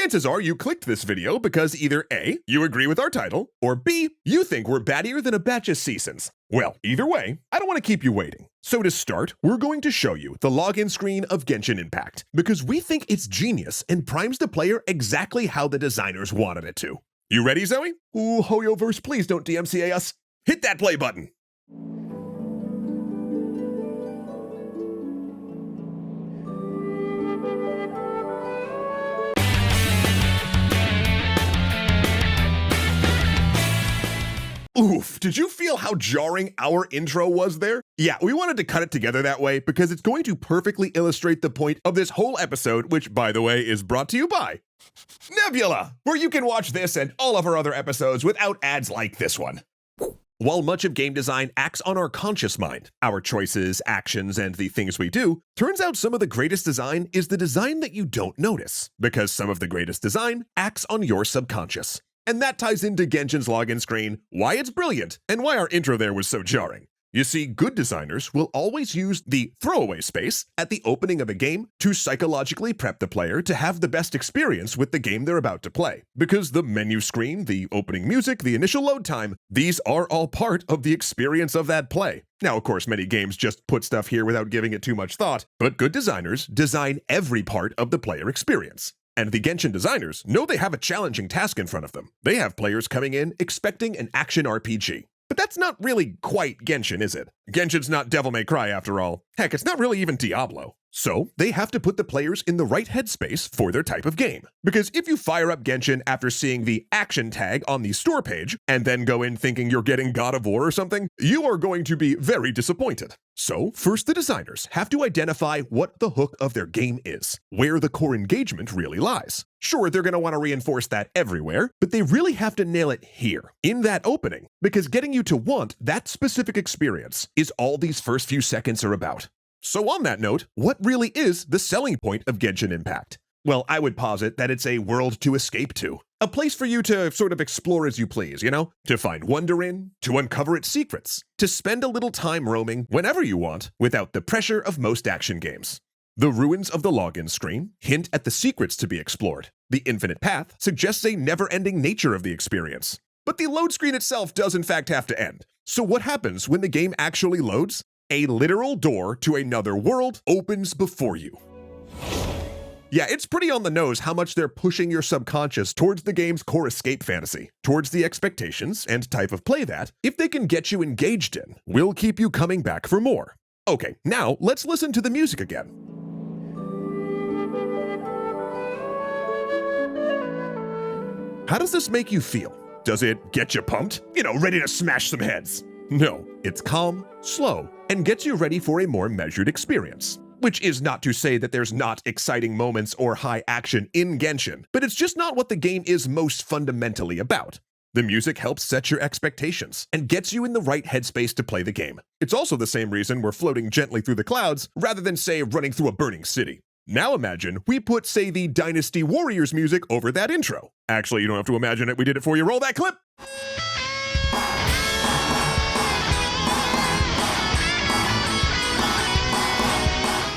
chances are you clicked this video because either A, you agree with our title, or B, you think we're battier than a batch of seasons. Well, either way, I don't want to keep you waiting. So to start, we're going to show you the login screen of Genshin Impact, because we think it's genius and primes the player exactly how the designers wanted it to. You ready, Zoe? Ooh, Hoyoverse, please don't DMCA us. Hit that play button. Oof, did you feel how jarring our intro was there? Yeah, we wanted to cut it together that way because it's going to perfectly illustrate the point of this whole episode, which, by the way, is brought to you by Nebula, where you can watch this and all of our other episodes without ads like this one. While much of game design acts on our conscious mind, our choices, actions, and the things we do, turns out some of the greatest design is the design that you don't notice, because some of the greatest design acts on your subconscious. And that ties into Genshin's login screen, why it's brilliant, and why our intro there was so jarring. You see, good designers will always use the throwaway space at the opening of a game to psychologically prep the player to have the best experience with the game they're about to play. Because the menu screen, the opening music, the initial load time, these are all part of the experience of that play. Now, of course, many games just put stuff here without giving it too much thought, but good designers design every part of the player experience. And the Genshin designers know they have a challenging task in front of them. They have players coming in expecting an action RPG. But that's not really quite Genshin, is it? Genshin's not Devil May Cry after all. Heck, it's not really even Diablo. So, they have to put the players in the right headspace for their type of game. Because if you fire up Genshin after seeing the action tag on the store page, and then go in thinking you're getting God of War or something, you are going to be very disappointed. So, first the designers have to identify what the hook of their game is, where the core engagement really lies. Sure, they're going to want to reinforce that everywhere, but they really have to nail it here, in that opening, because getting you to want that specific experience is all these first few seconds are about. So on that note, what really is the selling point of Genshin Impact? Well, I would posit that it's a world to escape to. A place for you to sort of explore as you please, you know? To find wonder in, to uncover its secrets, to spend a little time roaming whenever you want without the pressure of most action games. The ruins of the login screen hint at the secrets to be explored. The infinite path suggests a never-ending nature of the experience. But the load screen itself does in fact have to end. So what happens when the game actually loads? A literal door to another world opens before you. Yeah, it's pretty on the nose how much they're pushing your subconscious towards the game's core escape fantasy, towards the expectations and type of play that, if they can get you engaged in, will keep you coming back for more. Okay, now let's listen to the music again. How does this make you feel? Does it get you pumped? You know, ready to smash some heads? No, it's calm, slow, and gets you ready for a more measured experience. Which is not to say that there's not exciting moments or high action in Genshin, but it's just not what the game is most fundamentally about. The music helps set your expectations and gets you in the right headspace to play the game. It's also the same reason we're floating gently through the clouds rather than, say, running through a burning city. Now imagine we put, say, the Dynasty Warriors music over that intro. Actually, you don't have to imagine it, we did it for you. Roll that clip!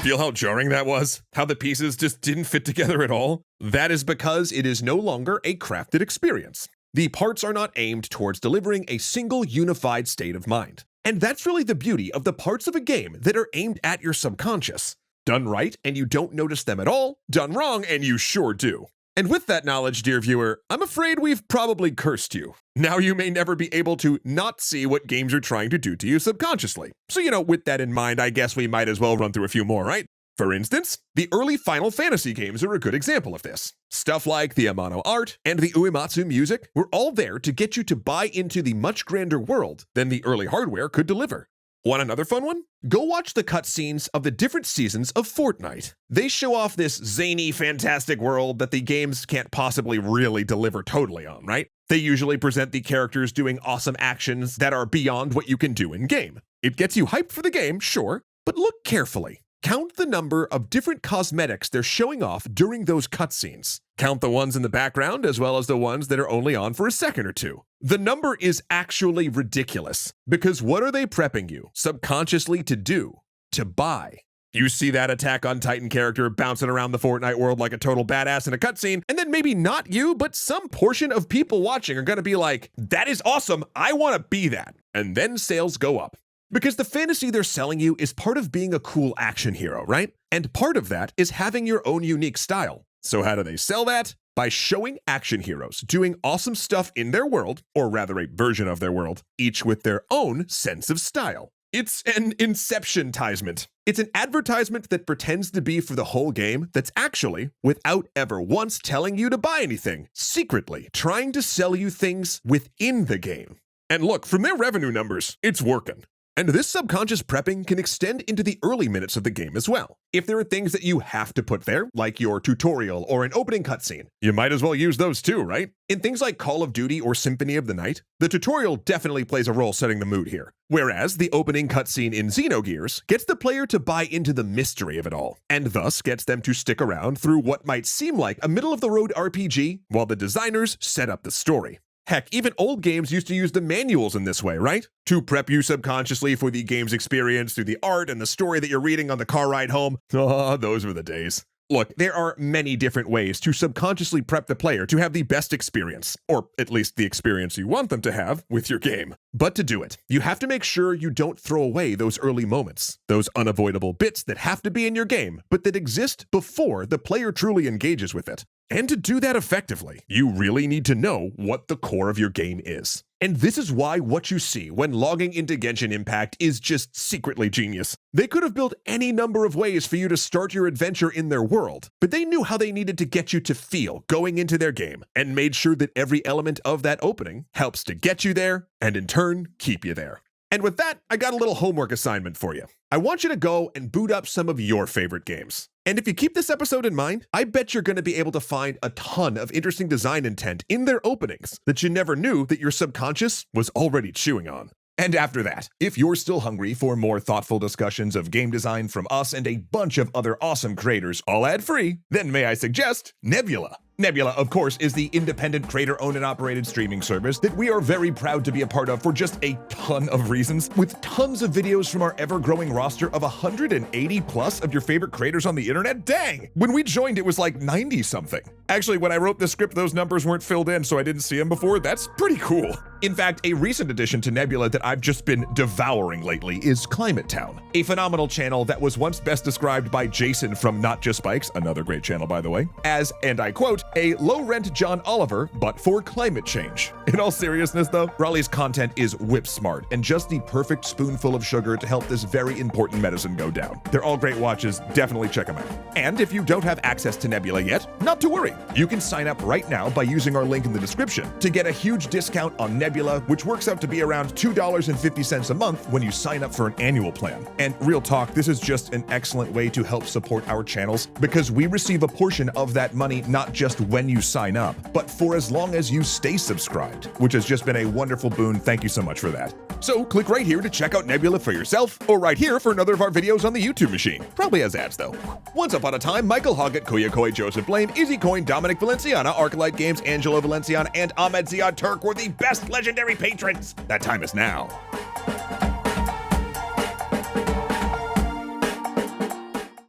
Feel how jarring that was? How the pieces just didn't fit together at all? That is because it is no longer a crafted experience. The parts are not aimed towards delivering a single unified state of mind. And that's really the beauty of the parts of a game that are aimed at your subconscious. Done right and you don't notice them at all, done wrong and you sure do. And with that knowledge, dear viewer, I'm afraid we've probably cursed you. Now you may never be able to not see what games are trying to do to you subconsciously. So, you know, with that in mind, I guess we might as well run through a few more, right? For instance, the early Final Fantasy games are a good example of this. Stuff like the Amano art and the Uematsu music were all there to get you to buy into the much grander world than the early hardware could deliver. Want another fun one? Go watch the cutscenes of the different seasons of Fortnite. They show off this zany, fantastic world that the games can't possibly really deliver totally on, right? They usually present the characters doing awesome actions that are beyond what you can do in-game. It gets you hyped for the game, sure, but look carefully. Count the number of different cosmetics they're showing off during those cutscenes. Count the ones in the background as well as the ones that are only on for a second or two. The number is actually ridiculous, because what are they prepping you subconsciously to do? To buy. You see that Attack on Titan character bouncing around the Fortnite world like a total badass in a cutscene, and then maybe not you, but some portion of people watching are gonna be like, that is awesome, I wanna be that. And then sales go up. Because the fantasy they're selling you is part of being a cool action hero, right? And part of that is having your own unique style. So how do they sell that? By showing action heroes doing awesome stuff in their world, or rather a version of their world, each with their own sense of style. It's an inception-tisement. It's an advertisement that pretends to be for the whole game that's actually, without ever once telling you to buy anything, secretly trying to sell you things within the game. And look, from their revenue numbers, it's working. And this subconscious prepping can extend into the early minutes of the game as well. If there are things that you have to put there, like your tutorial or an opening cutscene, you might as well use those too, right? In things like Call of Duty or Symphony of the Night, the tutorial definitely plays a role setting the mood here. Whereas the opening cutscene in Xenogears gets the player to buy into the mystery of it all, and thus gets them to stick around through what might seem like a middle-of-the-road RPG while the designers set up the story. Heck, even old games used to use the manuals in this way, right? To prep you subconsciously for the game's experience through the art and the story that you're reading on the car ride home. Oh, those were the days. Look, there are many different ways to subconsciously prep the player to have the best experience, or at least the experience you want them to have with your game. But to do it, you have to make sure you don't throw away those early moments, those unavoidable bits that have to be in your game, but that exist before the player truly engages with it. And to do that effectively, you really need to know what the core of your game is. And this is why what you see when logging into Genshin Impact is just secretly genius. They could have built any number of ways for you to start your adventure in their world, but they knew how they needed to get you to feel going into their game, and made sure that every element of that opening helps to get you there, and in turn, keep you there. And with that, I got a little homework assignment for you. I want you to go and boot up some of your favorite games. And if you keep this episode in mind, I bet you're going to be able to find a ton of interesting design intent in their openings that you never knew that your subconscious was already chewing on. And after that, if you're still hungry for more thoughtful discussions of game design from us and a bunch of other awesome creators, all ad-free, then may I suggest Nebula. Nebula, of course, is the independent creator-owned and operated streaming service that we are very proud to be a part of for just a ton of reasons, with tons of videos from our ever-growing roster of 180 plus of your favorite creators on the internet. Dang! When we joined, it was like 90-something. Actually, when I wrote the script, those numbers weren't filled in, so I didn't see them before. That's pretty cool. In fact, a recent addition to Nebula that I've just been devouring lately is Climate Town, a phenomenal channel that was once best described by Jason from Not Just Bikes, another great channel by the way, as, and I quote, a low-rent John Oliver, but for climate change. In all seriousness though, Raleigh's content is whip smart and just the perfect spoonful of sugar to help this very important medicine go down. They're all great watches, definitely check them out. And if you don't have access to Nebula yet, not to worry. You can sign up right now by using our link in the description to get a huge discount on Nebula, which works out to be around $2.50 a month when you sign up for an annual plan. And real talk, this is just an excellent way to help support our channels because we receive a portion of that money not just when you sign up, but for as long as you stay subscribed, which has just been a wonderful boon. Thank you so much for that. So click right here to check out Nebula for yourself, or right here for another of our videos on the YouTube machine. Probably has ads though. Once upon a time, Michael Hoggett, Kuyakoi, Joseph Blame, Izzy Coin, Dominic Valenciana, Arclight Games, Angelo Valenciana, and Ahmed Ziad Turk were the best legendary patrons. That time is now.